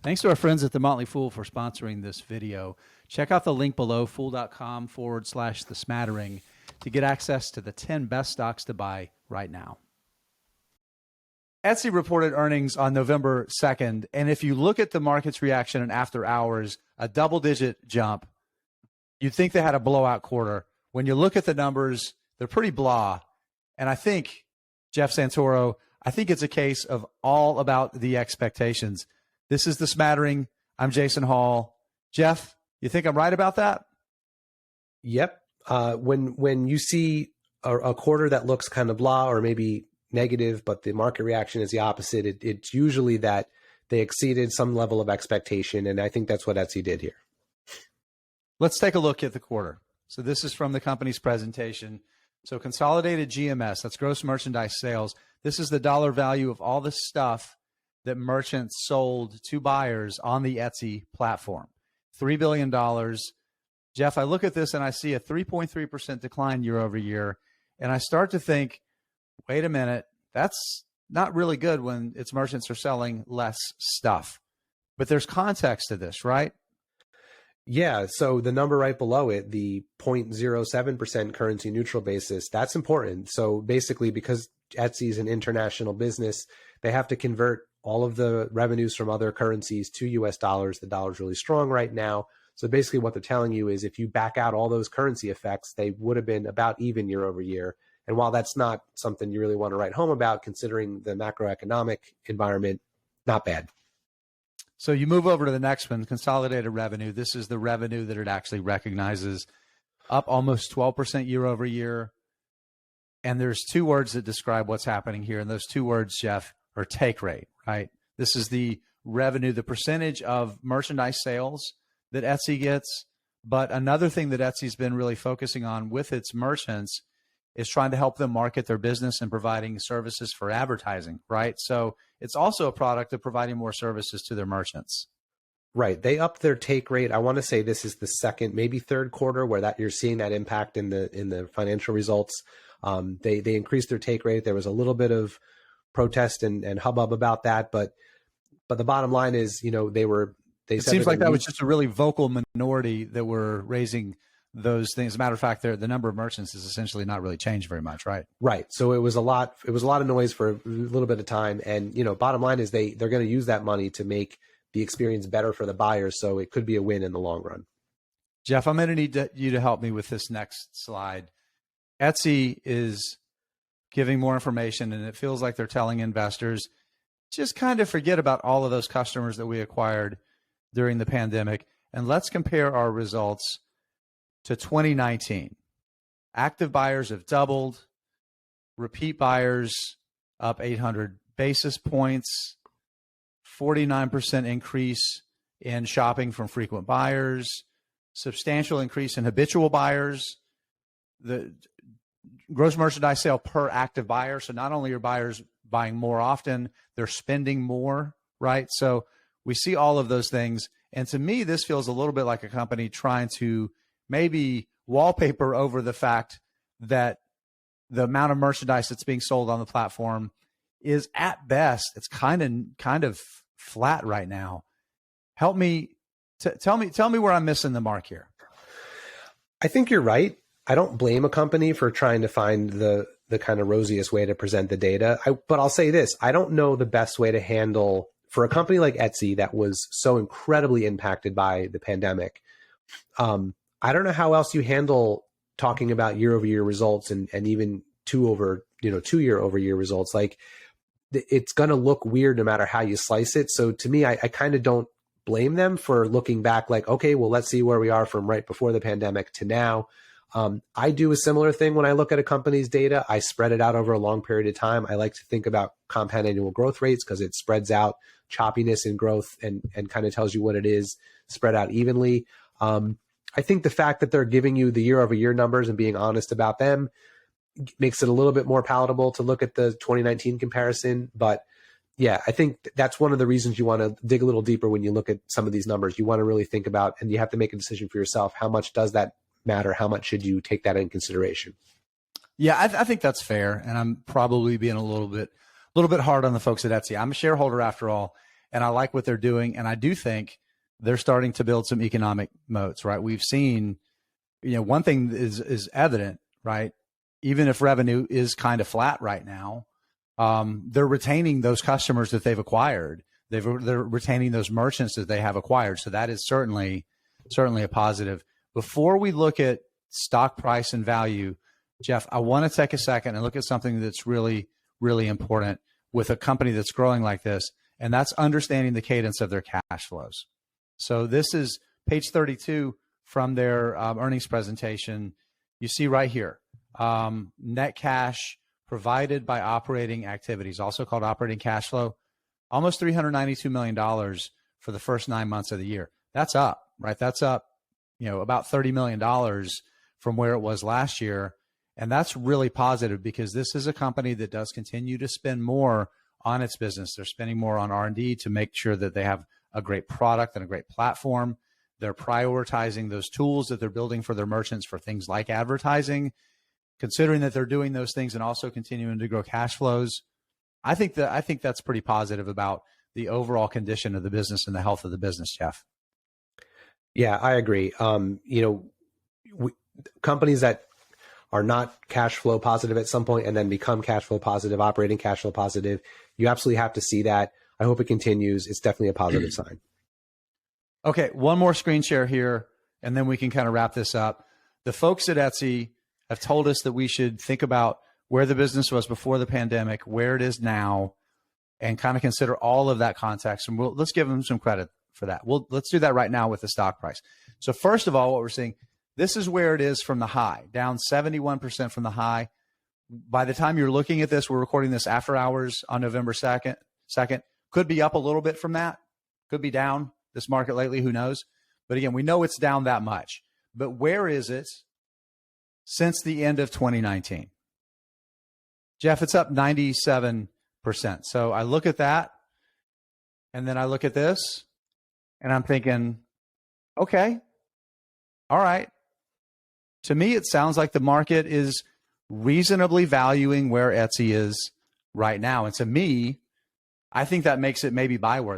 Thanks to our friends at The Motley Fool for sponsoring this video. Check out the link below, fool.com/The Smattering, to get access to the 10 best stocks to buy right now. Etsy reported earnings on November 2nd, and if you look at the market's reaction and after hours, a double-digit jump, you'd think they had a blowout quarter. When you look at the numbers, they're pretty blah. And I think, Jeff Santoro, I think it's a case of all about the expectations. This is The Smattering. I'm Jason Hall. Jeff, you think I'm right about that? Yep. When you see a quarter that looks kind of blah or maybe negative, but the market reaction is the opposite, it's usually that they exceeded some level of expectation, and I think that's what Etsy did here. Let's take a look at the quarter. So this is from the company's presentation. So consolidated GMS, that's gross merchandise sales. This is the dollar value of all the stuff that merchants sold to buyers on the Etsy platform. $3 billion. Jeff, I look at this and I see a 3.3% decline year over year. And I start to think, wait a minute, that's not really good when its merchants are selling less stuff. But there's context to this, right? Yeah. So the number right below it, the 0.07% currency neutral basis, that's important. So basically, because Etsy is an international business, they have to convert all of the revenues from other currencies to US dollars. The dollar's really strong right now. So basically what they're telling you is if you back out all those currency effects, they would have been about even year over year. And while that's not something you really want to write home about, considering the macroeconomic environment, not bad. So you move over to the next one, consolidated revenue. This is the revenue that it actually recognizes, up almost 12% year over year. And there's two words that describe what's happening here. And those two words, Jeff, are take rate, right? This is the revenue, the percentage of merchandise sales that Etsy gets. But another thing that Etsy's been really focusing on with its merchants is trying to help them market their business and providing services for advertising, right? So it's also a product of providing more services to their merchants. Right. They upped their take rate. I want to say this is the second, maybe third quarter where that you're seeing that impact in the financial results. They increased their take rate. There was a little bit of protest and hubbub about that, but the bottom line is, you know, it seems like that was just a really vocal minority that were raising those things. As a matter of fact, the number of merchants has essentially not really changed very much, right? Right. So it was a lot of noise for a little bit of time. And, you know, bottom line is they're going to use that money to make the experience better for the buyers. So it could be a win in the long run. Jeff, I'm going to need you to help me with this next slide. Etsy is giving more information, and it feels like they're telling investors, just kind of forget about all of those customers that we acquired during the pandemic, and let's compare our results to 2019. Active buyers have doubled, repeat buyers up 800 basis points, 49% increase in shopping from frequent buyers, substantial increase in habitual buyers, the gross merchandise sale per active buyer. So not only are buyers buying more often, they're spending more, right? So we see all of those things. And to me, this feels a little bit like a company trying to maybe wallpaper over the fact that the amount of merchandise that's being sold on the platform is at best, it's kind of flat right now. Help me, tell me where I'm missing the mark here. I think you're right. I don't blame a company for trying to find the kind of rosiest way to present the data. But I'll say this, I don't know the best way to handle, for a company like Etsy that was so incredibly impacted by the pandemic. I don't know how else you handle talking about year over year results and even 2 year over year results. Like, it's going to look weird no matter how you slice it. So to me, I kind of don't blame them for looking back like, okay, well, let's see where we are from right before the pandemic to now. I do a similar thing when I look at a company's data. I spread it out over a long period of time. I like to think about compound annual growth rates because it spreads out choppiness in growth and kind of tells you what it is spread out evenly. I think the fact that they're giving you the year over year numbers and being honest about them makes it a little bit more palatable to look at the 2019 comparison. But yeah, I think that's one of the reasons you want to dig a little deeper when you look at some of these numbers. You want to really think about, and you have to make a decision for yourself. How much does that matter? How much should you take that in consideration? Yeah, I think that's fair. And I'm probably being a little bit hard on the folks at Etsy. I'm a shareholder after all. and I like what they're doing. And I do think they're starting to build some economic moats, right? We've seen, one thing is evident, right? Even if revenue is kind of flat right now, they're retaining those customers that they've acquired. They're retaining those merchants that they have acquired. So that is certainly a positive. Before we look at stock price and value, Jeff, I want to take a second and look at something that's really, really important with a company that's growing like this, and that's understanding the cadence of their cash flows. So this is page 32 from their earnings presentation. You see right here, net cash provided by operating activities, also called operating cash flow, almost $392 million for the first 9 months of the year. That's up, right? That's up, about $30 million from where it was last year. And that's really positive because this is a company that does continue to spend more on its business. They're spending more on R&D to make sure that they have a great product and a great platform. They're prioritizing those tools that they're building for their merchants for things like advertising. Considering that they're doing those things and also continuing to grow cash flows, I think that's pretty positive about the overall condition of the business and the health of the business, Jeff. Yeah, I agree. Companies that are not cash flow positive at some point and then become cash flow positive, operating cash flow positive, you absolutely have to see that. I hope it continues. It's definitely a positive sign. Okay, one more screen share here, and then we can kind of wrap this up. The folks at Etsy have told us that we should think about where the business was before the pandemic, where it is now, and kind of consider all of that context. And let's give them some credit for that. Let's do that right now with the stock price. So first of all, what we're seeing, this is where it is from the high, down 71% from the high. By the time you're looking at this, we're recording this after hours on November 2nd. Could be up a little bit from that. Could be down. This market lately, who knows? But again, we know it's down that much. But where is it since the end of 2019? Jeff, it's up 97%. So I look at that, and then I look at this, and I'm thinking, okay, all right. To me, it sounds like the market is reasonably valuing where Etsy is right now. And to me, I think that makes it maybe buy worthy.